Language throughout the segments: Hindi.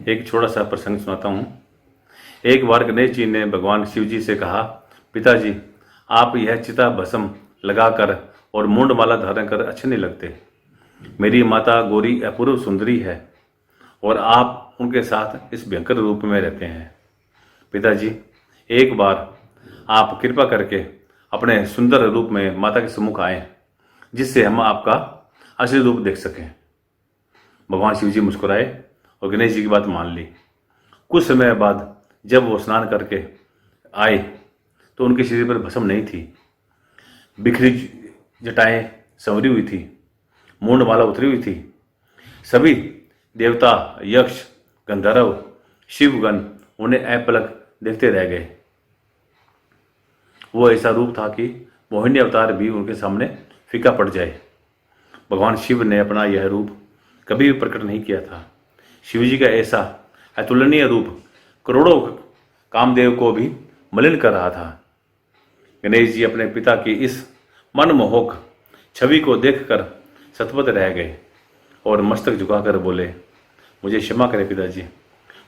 एक छोटा सा प्रसंग सुनाता हूँ। एक बार गणेश जी ने भगवान शिव जी से कहा, पिताजी आप यह चिता भस्म लगाकर और मुंडमाला धारण कर अच्छे नहीं लगते। मेरी माता गौरी अपूर्व सुंदरी है और आप उनके साथ इस भयंकर रूप में रहते हैं। पिताजी एक बार आप कृपा करके अपने सुंदर रूप में माता के सम्मुख आए, जिससे हम आपका असली रूप देख सकें। भगवान शिव जी मुस्कुराए और गणेश जी की बात मान ली। कुछ समय बाद जब वो स्नान करके आए तो उनके शरीर पर भस्म नहीं थी। बिखरी जटाएं संवरी हुई थी, मूंडमाला उतरी हुई थी। सभी देवता, यक्ष, गंधर्व, शिवगण उन्हें अपलक देखते रह गए। वो ऐसा रूप था कि मोहिनी अवतार भी उनके सामने फीका पड़ जाए। भगवान शिव ने अपना यह रूप कभी भी प्रकट नहीं किया था। शिव जी का ऐसा अतुलनीय रूप करोड़ों कामदेव को भी मलिन कर रहा था। गणेश जी अपने पिता की इस मनमोहक छवि को देखकर सतपथ रह गए और मस्तक झुकाकर बोले, मुझे क्षमा करें पिताजी,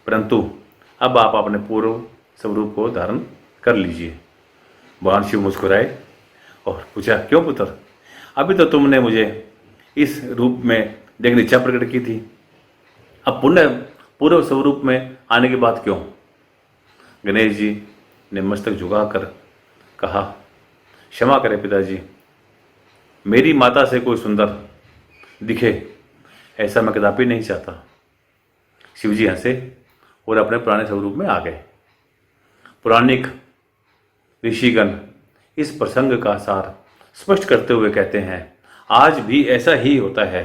परंतु अब आप अपने पूर्व स्वरूप को धारण कर लीजिए। भगवान शिव मुस्कुराए और पूछा, क्यों पुत्र, अभी तो तुमने मुझे इस रूप में देखने इच्छा प्रकट की थी, अब पुनः पूर्व स्वरूप में आने की बात क्यों? गणेश जी ने मस्तक झुकाकर कहा, क्षमा करें पिताजी, मेरी माता से कोई सुंदर दिखे ऐसा मैं कदापि नहीं चाहता। शिव जी हंसे और अपने पुराने स्वरूप में आ गए। पुराणिक ऋषिगण इस प्रसंग का सार स्पष्ट करते हुए कहते हैं, आज भी ऐसा ही होता है।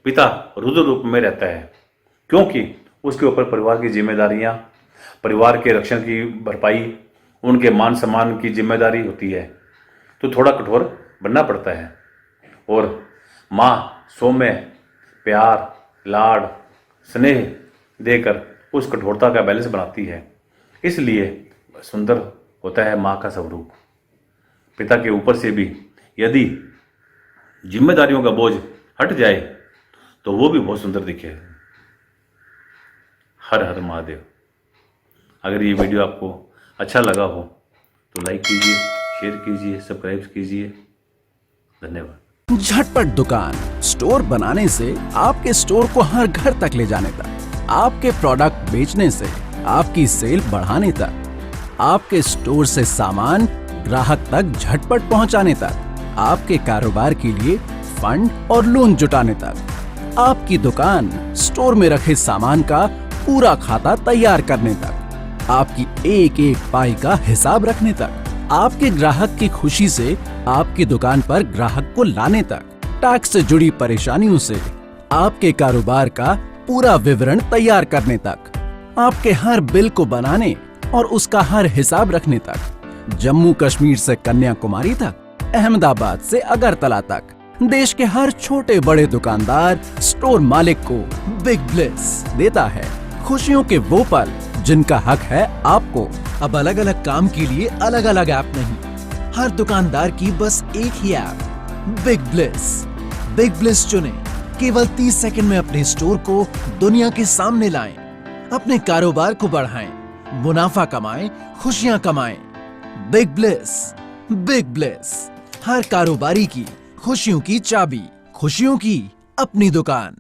पिता रुद्र रूप में रहता है क्योंकि उसके ऊपर परिवार की जिम्मेदारियां, परिवार के रक्षण की भरपाई, उनके मान सम्मान की जिम्मेदारी होती है, तो थोड़ा कठोर बनना पड़ता है। और माँ सौम्य प्यार, लाड, स्नेह देकर उस कठोरता का बैलेंस बनाती है। इसलिए सुंदर होता है माँ का स्वरूप। पिता के ऊपर से भी यदि जिम्मेदारियों का बोझ हट जाए तो वो भी बहुत सुंदर दिखे। हर हर महादेव। अगर ये वीडियो आपको अच्छा लगा हो तो लाइक कीजिए, शेयर कीजिए, सब्सक्राइब कीजिए। धन्यवाद। झटपट दुकान, स्टोर बनाने से आपके स्टोर को हर घर तक ले जाने तक, आपके प्रोडक्ट बेचने से आपकी सेल बढ़ाने तक, आपके स्टोर से सामान ग्राहक तक झटपट पहुंचाने तक, आपके कारोबार के लिए फंड और लोन जुटाने तक, आपकी दुकान स्टोर में रखे सामान का पूरा खाता तैयार करने तक, आपकी एक एक पाई का हिसाब रखने तक, आपके ग्राहक की खुशी से आपकी दुकान पर ग्राहक को लाने तक, टैक्स से जुड़ी परेशानियों से आपके कारोबार का पूरा विवरण तैयार करने तक, आपके हर बिल को बनाने और उसका हर हिसाब रखने तक, जम्मू कश्मीर से कन्याकुमारी तक, अहमदाबाद से अगरतला तक, देश के हर छोटे बड़े दुकानदार, स्टोर मालिक को बिग ब्लेस देता है खुशियों के वो पल जिनका हक है आपको। अब अलग अलग काम के लिए अलग अलग ऐप नहीं, हर दुकानदार की बस एक ही app, Big Bless. Big Bless चुनें, केवल 30 सेकंड में अपने स्टोर को दुनिया के सामने लाएं, अपने कारोबार को बढ़ाएं, मुनाफा कमाएं, खुशियां कमाएं। बिग ब्लेस, बिग ब्लेस, हर कारोबारी की खुशियों की चाबी, खुशियों की अपनी दुकान।